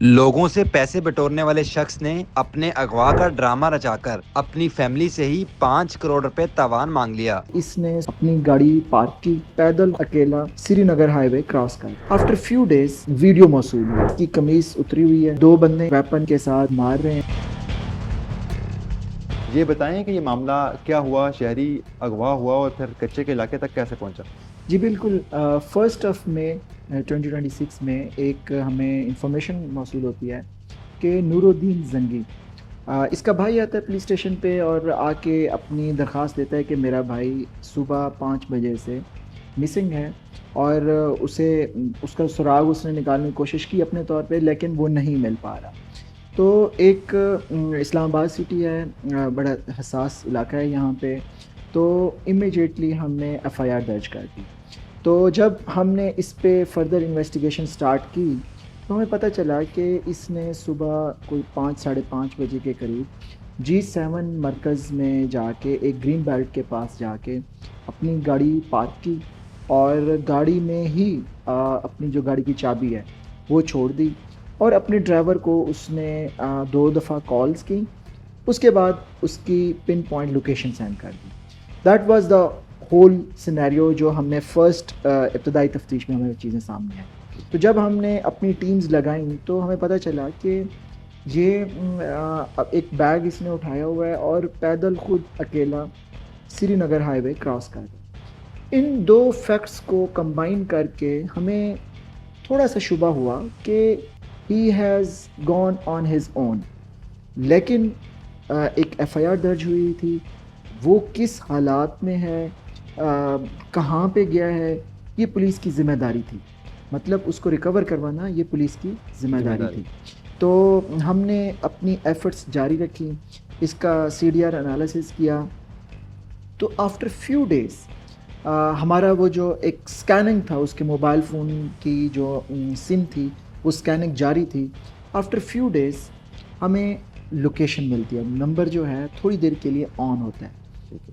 لوگوں سے پیسے بٹورنے والے شخص نے اپنے اغوا کا ڈرامہ رچا کر اپنی فیملی سے ہی 5 کروڑ روپے تاوان مانگ لیا۔ اس نے اپنی گاڑی پارک کی، پیدل اکیلا سری نگر ہائی وے کراس کر۔ آفٹر فیو ڈیز ویڈیو موصول ہوئی، اس کی قمیص اتری ہوئی ہے، 2 بندے ویپن کے ساتھ مار رہے ہیں۔ یہ بتائیں کہ یہ معاملہ کیا ہوا، شہری اغوا ہوا اور پھر کچے کے علاقے تک کیسے پہنچا؟ جی بالکل، 1 مئی 2026 میں ایک ہمیں انفارمیشن موصول ہوتی ہے کہ نور الدین زنگی، اس کا بھائی آتا ہے پولیس اسٹیشن پہ اور آ کے اپنی درخواست دیتا ہے کہ میرا بھائی صبح 5 بجے سے مسنگ ہے، اور اس کا سراغ اس نے نکالنے کی کوشش کی اپنے طور پہ، لیکن وہ نہیں مل پا رہا۔ تو ایک اسلام آباد سٹی ہے، بڑا حساس علاقہ ہے یہاں پہ، تو امیجیٹلی ہم نے ایف آئی آر درج کر دی۔ تو جب ہم نے اس پہ فردر انویسٹیگیشن سٹارٹ کی تو ہمیں پتہ چلا کہ اس نے صبح کوئی 5-5:30 بجے کے قریب G7 مرکز میں جا کے ایک گرین بیلٹ کے پاس جا کے اپنی گاڑی پارک کی، اور گاڑی میں ہی اپنی جو گاڑی کی چابی ہے وہ چھوڑ دی، اور اپنے ڈرائیور کو اس نے 2 دفعہ کالز کی، اس کے بعد اس کی پن پوائنٹ لوکیشن سینڈ کر دی۔ That was the whole scenario جو ہم نے ابتدائی تفتیش میں ہمیں چیزیں سامنے آئیں۔ تو جب ہم نے اپنی ٹیمز لگائیں تو ہمیں پتہ چلا کہ یہ ایک بیگ اس نے اٹھایا ہوا ہے اور پیدل خود اکیلا سری نگر ہائی وے کراس کر رہا ہے۔ ان 2 فیکٹس کو کمبائن کر کے ہمیں تھوڑا سا شبہ ہوا کہ he has gone on his own, لیکن ایک ایف آئی آر درج ہوئی تھی، وہ کس حالات میں ہے، کہاں پہ گیا ہے، یہ پولیس کی ذمہ داری تھی، مطلب اس کو ریکور کروانا یہ پولیس کی ذمہ داری تھی۔ تو ہم نے اپنی ایفرٹس جاری رکھی، اس کا سی ڈی آر انالیسس کیا، تو آفٹر فیو ڈیز ہمارا وہ جو ایک اسکیننگ تھا اس کے موبائل فون کی جو سم تھی وہ اسکیننگ جاری تھی۔ آفٹر فیو ڈیز ہمیں لوکیشن ملتی ہے، نمبر جو ہے تھوڑی دیر کے لیے آن ہوتا ہے،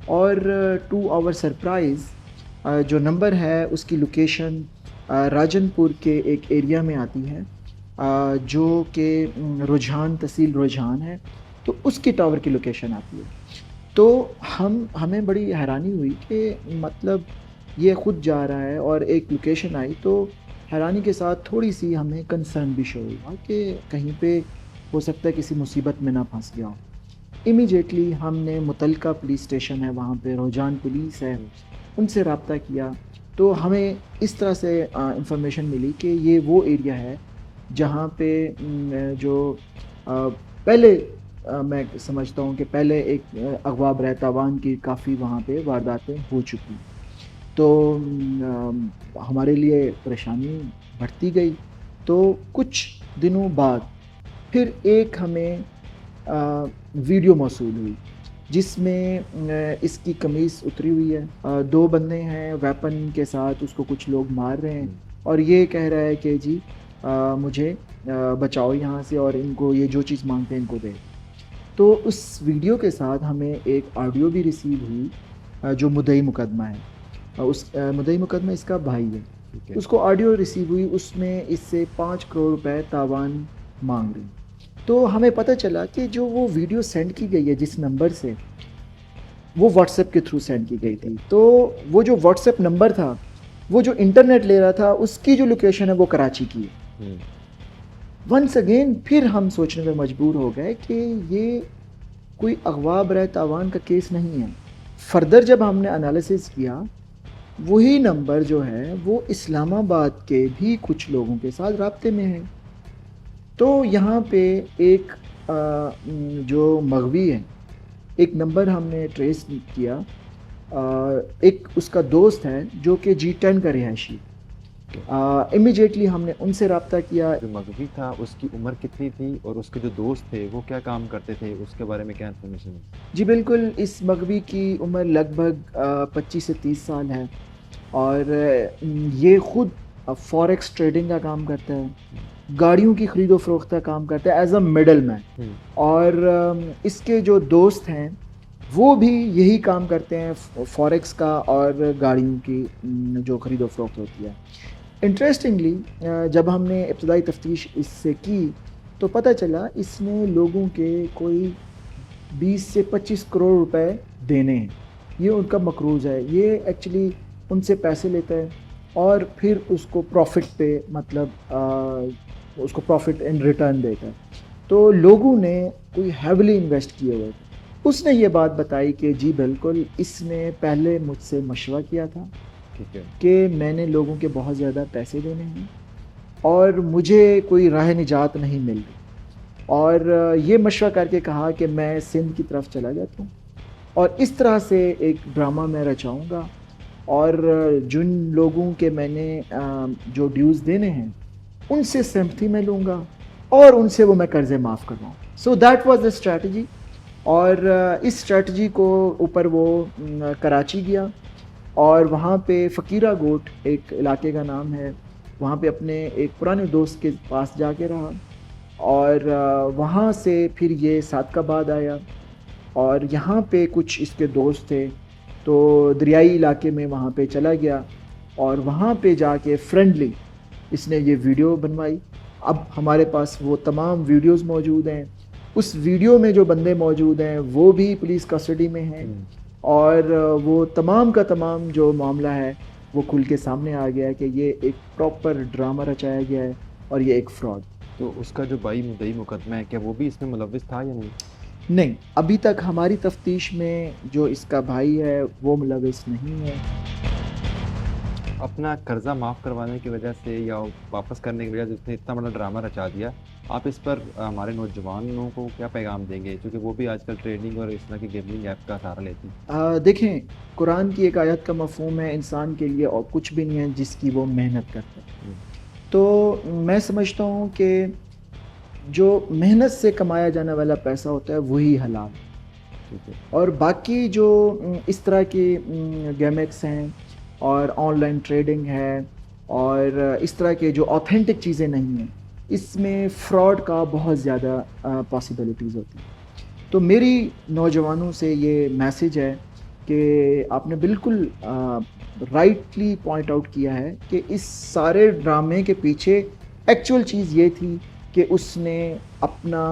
اور ٹو آور سرپرائز جو نمبر ہے اس کی لوکیشن راجن پور کے ایک ایریا میں آتی ہے، جو کہ رجحان تحصیل رجحان ہے، تو اس کی ٹاور کی لوکیشن آتی ہے۔ تو ہمیں بڑی حیرانی ہوئی کہ مطلب یہ خود جا رہا ہے، اور ایک لوکیشن آئی تو حیرانی کے ساتھ تھوڑی سی ہمیں کنسرن بھی شو ہوا کہ کہیں پہ ہو سکتا ہے کسی مصیبت میں نہ پھنس گیا ہو۔ امیجیٹلی ہم نے متعلقہ پولیس اسٹیشن ہے وہاں پہ، رجحان پولیس ہے، ان سے رابطہ کیا، تو ہمیں اس طرح سے انفارمیشن ملی کہ یہ وہ ایریا ہے جہاں پہ جو پہلے میں سمجھتا ہوں کہ پہلے ایک اغوا برائے تاوان کی کافی وہاں پہ وارداتیں ہو چکی، تو ہمارے لیے پریشانی بڑھتی گئی۔ تو کچھ دنوں بعد پھر ایک ہمیں ویڈیو موصول ہوئی جس میں اس کی قمیص اتری ہوئی ہے، 2 بندے ہیں ویپن کے ساتھ، اس کو کچھ لوگ مار رہے ہیں، اور یہ کہہ رہا ہے کہ جی مجھے بچاؤ یہاں سے، اور ان کو یہ جو چیز مانگتے ہیں ان کو دے۔ تو اس ویڈیو کے ساتھ ہمیں ایک آڈیو بھی ریسیو ہوئی جو مدعی مقدمہ ہے، اس مدعی مقدمہ اس کا بھائی ہے، اس کو آڈیو ریسیو ہوئی، اس میں اس سے 5 کروڑ روپے تاوان مانگ رہی۔ تو ہمیں پتہ چلا کہ جو وہ ویڈیو سینڈ کی گئی ہے جس نمبر سے، وہ واٹس ایپ کے تھرو سینڈ کی گئی تھی، تو وہ جو واٹس ایپ نمبر تھا وہ جو انٹرنیٹ لے رہا تھا اس کی جو لوکیشن ہے وہ کراچی کی ہے۔ ونس اگین پھر ہم سوچنے میں مجبور ہو گئے کہ یہ کوئی اغوا برائے تاوان کا کیس نہیں ہے۔ فردر جب ہم نے انالیسس کیا، وہی نمبر جو ہے وہ اسلام آباد کے بھی کچھ لوگوں کے ساتھ رابطے میں ہے۔ تو یہاں پہ ایک جو مغوی ہے، ایک نمبر ہم نے ٹریس کیا، ایک اس کا دوست ہے جو کہ G10 کا رہائشی، امیجیٹلی ہم نے ان سے رابطہ کیا۔ جو مغوی تھا اس کی عمر کتنی تھی، اور اس کے جو دوست تھے وہ کیا کام کرتے تھے، اس کے بارے میں کیا انفارمیشن ہے؟ جی بالکل، اس مغوی کی عمر لگ بھگ 25 سے 30 سال ہے، اور یہ خود فوریکس ٹریڈنگ کا کام کرتا ہے، گاڑیوں کی خرید و فروخت کا کام کرتا ہے ایز اے مڈل مین، اور اس کے جو دوست ہیں وہ بھی یہی کام کرتے ہیں، فوریکس کا اور گاڑیوں کی جو خرید و فروخت ہوتی ہے۔ انٹرسٹنگلی جب ہم نے ابتدائی تفتیش اس سے کی تو پتہ چلا اس نے لوگوں کے کوئی 20 سے 25 کروڑ روپے دینے ہیں. یہ ان کا مقروض ہے. یہ ایکچولی ان سے پیسے لیتا ہے اور پھر اس کو پروفٹ پہ مطلب اس کو پروفٹ ان ریٹرن دیتا ہے. تو لوگوں نے کوئی ہیولی انویسٹ کیے ہوئے تھے. اس نے یہ بات بتائی کہ جی بالکل اس نے پہلے مجھ سے مشورہ کیا تھا ٹھیک ہے. کہ میں نے لوگوں کے بہت زیادہ پیسے دینے ہیں اور مجھے کوئی راہ نجات نہیں مل رہی, اور یہ مشورہ کر کے کہا کہ میں سندھ کی طرف چلا جاتا ہوں اور اس طرح سے ایک ڈرامہ میں رچاؤں گا اور جن لوگوں کے میں نے جو ڈیوز دینے ہیں ان سے سمپتھی میں لوں گا اور ان سے وہ میں قرضے معاف کرواؤں. So that was the strategy. اور اس اسٹریٹجی کو اوپر وہ کراچی گیا اور وہاں پہ فقیرہ گوٹ ایک علاقے کا نام ہے, وہاں پہ اپنے ایک پرانے دوست کے پاس جا کے رہا اور وہاں سے پھر یہ صادق آباد آیا اور یہاں پہ کچھ اس کے دوست تھے تو دریائی علاقے میں وہاں پہ چلا گیا اور وہاں پہ جا کے فرینڈلی اس نے یہ ویڈیو بنوائی. اب ہمارے پاس وہ تمام ویڈیوز موجود ہیں. اس ویڈیو میں جو بندے موجود ہیں وہ بھی پولیس کسٹڈی میں ہیں اور وہ تمام کا تمام جو معاملہ ہے وہ کھل کے سامنے آ گیا ہے کہ یہ ایک پراپر ڈرامہ رچایا گیا ہے اور یہ ایک فراڈ. تو اس کا جو بائی مدعی مقدمہ ہے کیا وہ بھی اس میں ملوث تھا یا نہیں؟ نہیں, ابھی تک ہماری تفتیش میں جو اس کا بھائی ہے وہ ملوث نہیں ہے. اپنا قرضہ معاف کروانے کی وجہ سے یا واپس کرنے کی وجہ سے اس نے اتنا بڑا ڈرامہ رچا دیا. آپ اس پر ہمارے نوجوانوں کو کیا پیغام دیں گے کیونکہ وہ بھی آج کل ٹریڈنگ اور اس طرح کی گیملنگ ایپ کا سہارا لیتی ہیں؟ دیکھیں, قرآن کی ایک آیت کا مفہوم ہے انسان کے لیے اور کچھ بھی نہیں ہے جس کی وہ محنت کرتا ہے. تو میں سمجھتا ہوں کہ جو محنت سے کمایا جانے والا پیسہ ہوتا ہے وہی حلال ہے, اور باقی جو اس طرح کی گیمکس ہیں اور آن لائن ٹریڈنگ ہے اور اس طرح کے جو آتھینٹک چیزیں نہیں ہیں اس میں فراڈ کا بہت زیادہ پاسبلٹیز ہوتی ہیں. تو میری نوجوانوں سے یہ میسج ہے کہ آپ نے بالکل رائٹلی پوائنٹ آؤٹ کیا ہے کہ اس سارے ڈرامے کے پیچھے ایکچوئل چیز یہ تھی کہ اس نے اپنا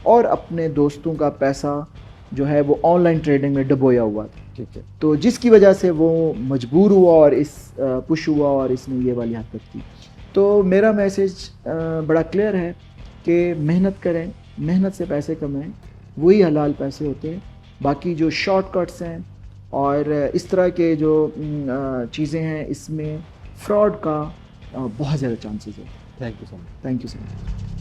اور اپنے دوستوں کا پیسہ جو ہے وہ آن لائن ٹریڈنگ میں ڈبویا ہوا تھا. ٹھیک ہے. تو جس کی وجہ سے وہ مجبور ہوا اور اس پش ہوا اور اس نے یہ والی حرکت کی. تو میرا میسج بڑا کلیئر ہے کہ محنت کریں, محنت سے پیسے کمائیں, وہی حلال پیسے ہوتے ہیں. باقی جو شارٹ کٹس ہیں اور اس طرح کے جو چیزیں ہیں اس میں فراڈ کا بہت زیادہ چانسز ہے. Thank you so much. Thank you so much.